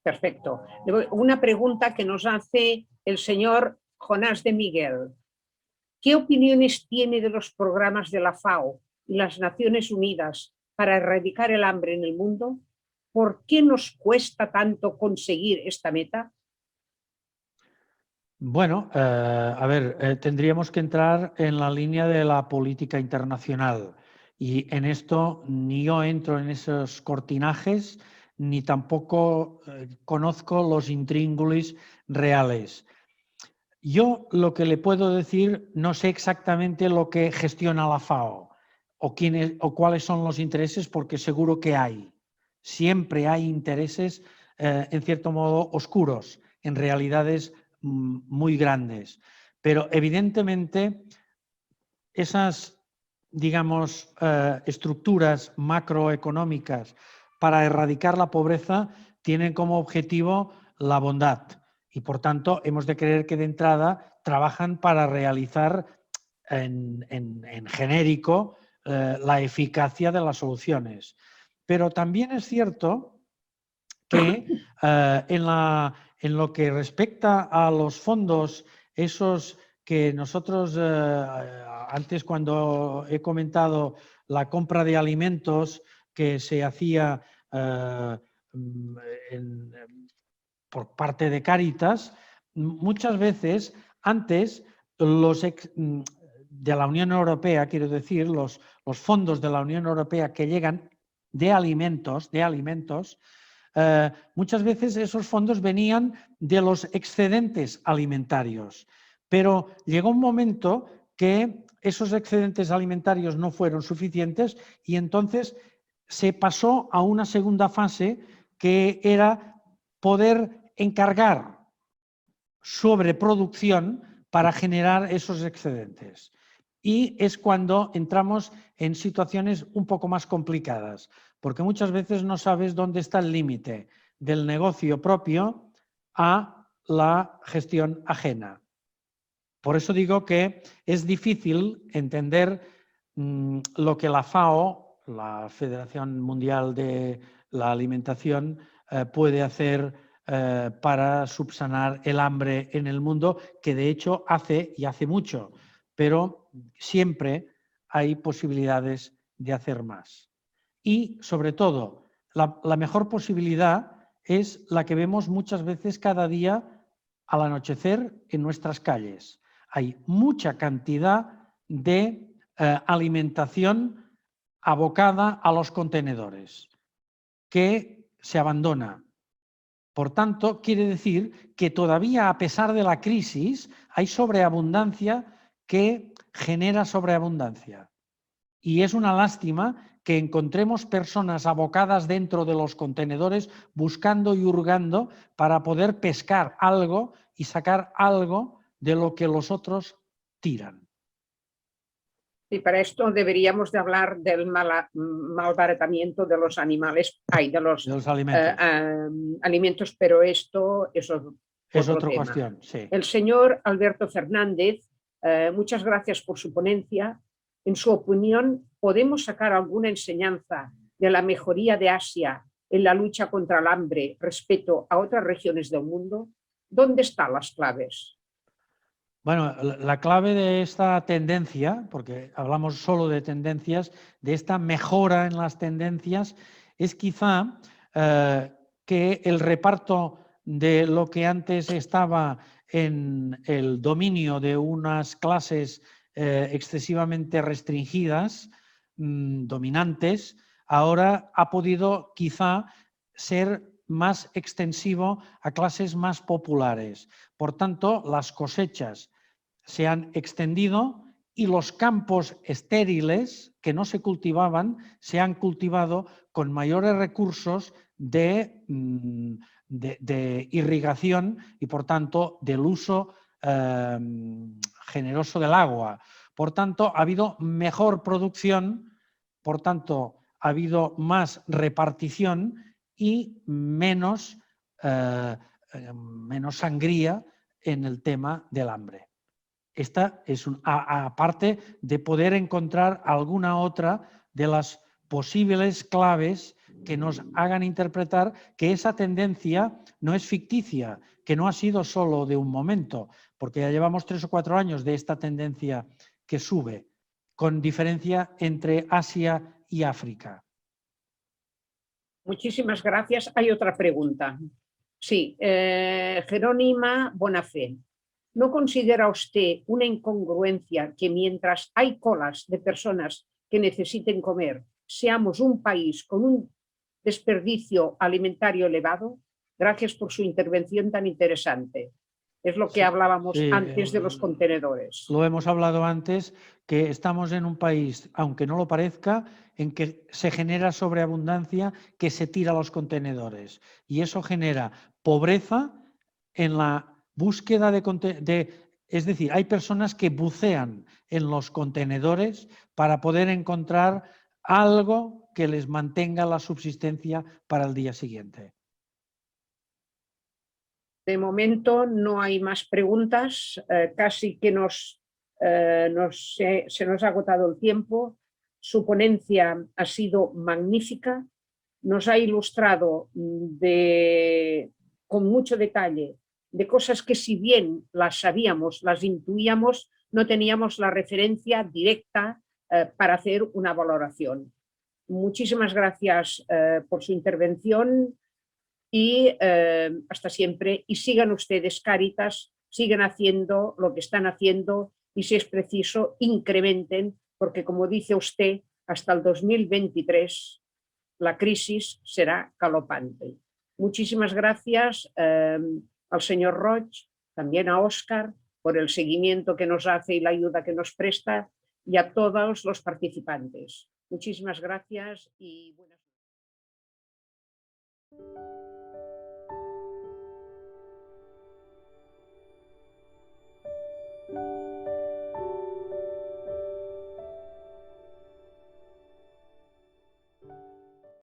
Perfecto. Una pregunta que nos hace el señor Jonás de Miguel. ¿Qué opiniones tiene de los programas de la FAO y las Naciones Unidas para erradicar el hambre en el mundo? ¿Por qué nos cuesta tanto conseguir esta meta? Bueno, a ver, tendríamos que entrar en la línea de la política internacional y en esto ni yo entro en esos cortinajes ni tampoco conozco los intríngulis reales. Yo lo que le puedo decir, no sé exactamente lo que gestiona la FAO o cuáles son los intereses, porque seguro que hay. Siempre hay intereses, en cierto modo, oscuros, en realidades muy grandes. Pero evidentemente esas, digamos, estructuras macroeconómicas para erradicar la pobreza tienen como objetivo la bondad. Y por tanto, hemos de creer que de entrada trabajan para realizar en genérico la eficacia de las soluciones. Pero también es cierto que en lo que respecta a los fondos, esos que nosotros, antes cuando he comentado la compra de alimentos que se hacía por parte de Cáritas, muchas veces antes de la Unión Europea, quiero decir, los fondos de la Unión Europea que llegan de alimentos, muchas veces esos fondos venían de los excedentes alimentarios, pero llegó un momento que esos excedentes alimentarios no fueron suficientes y entonces se pasó a una segunda fase que era poder encargar sobreproducción para generar esos excedentes. Y es cuando entramos en situaciones un poco más complicadas, porque muchas veces no sabes dónde está el límite del negocio propio a la gestión ajena. Por eso digo que es difícil entender lo que la FAO, la Federación Mundial de la Alimentación, puede hacer para subsanar el hambre en el mundo, que de hecho hace y hace mucho, pero siempre hay posibilidades de hacer más. Y sobre todo, la mejor posibilidad es la que vemos muchas veces cada día al anochecer en nuestras calles. Hay mucha cantidad de alimentación abocada a los contenedores que se abandona. Por tanto, quiere decir que todavía, a pesar de la crisis, hay sobreabundancia que genera sobreabundancia. Y es una lástima que encontremos personas abocadas dentro de los contenedores buscando y hurgando para poder pescar algo y sacar algo de lo que los otros tiran. Y para esto deberíamos de hablar del malbaratamiento de los animales, de los alimentos. Alimentos, pero esto es otra tema. cuestión, sí. El señor Alberto Fernández, muchas gracias por su ponencia. En su opinión, ¿podemos sacar alguna enseñanza de la mejoría de Asia en la lucha contra el hambre respecto a otras regiones del mundo? ¿Dónde están las claves? Bueno, la clave de esta tendencia, porque hablamos solo de tendencias, de esta mejora en las tendencias, es quizá que el reparto de lo que antes estaba en el dominio de unas clases excesivamente restringidas, dominantes, ahora ha podido quizá ser más extensivo a clases más populares. Por tanto, las cosechas se han extendido y los campos estériles que no se cultivaban se han cultivado con mayores recursos de irrigación y, por tanto, del uso generoso del agua. Por tanto, ha habido mejor producción, por tanto, ha habido más repartición y menos sangría en el tema del hambre. Esta es aparte de poder encontrar alguna otra de las posibles claves que nos hagan interpretar que esa tendencia no es ficticia, que no ha sido solo de un momento, porque ya llevamos 3 o 4 años de esta tendencia que sube, con diferencia entre Asia y África. Muchísimas gracias. Hay otra pregunta. Sí, Jerónima Bonafé. ¿No considera usted una incongruencia que mientras hay colas de personas que necesiten comer, seamos un país con un desperdicio alimentario elevado? Gracias por su intervención tan interesante. Es lo que hablábamos antes de los contenedores. Lo hemos hablado antes, que estamos en un país, aunque no lo parezca, en que se genera sobreabundancia que se tira a los contenedores. Y eso genera pobreza en la búsqueda es decir, hay personas que bucean en los contenedores para poder encontrar algo que les mantenga la subsistencia para el día siguiente. De momento no hay más preguntas, casi que se nos ha agotado el tiempo. Su ponencia ha sido magnífica, nos ha ilustrado con mucho detalle de cosas que, si bien las sabíamos, las intuíamos, no teníamos la referencia directa para hacer una valoración. Muchísimas gracias por su intervención y hasta siempre. Y sigan ustedes, Cáritas, sigan haciendo lo que están haciendo y, si es preciso, incrementen, porque, como dice usted, hasta el 2023 la crisis será galopante. Muchísimas gracias al señor Roig, también a Óscar, por el seguimiento que nos hace y la ayuda que nos presta, y a todos los participantes. Muchísimas gracias y buenas noches.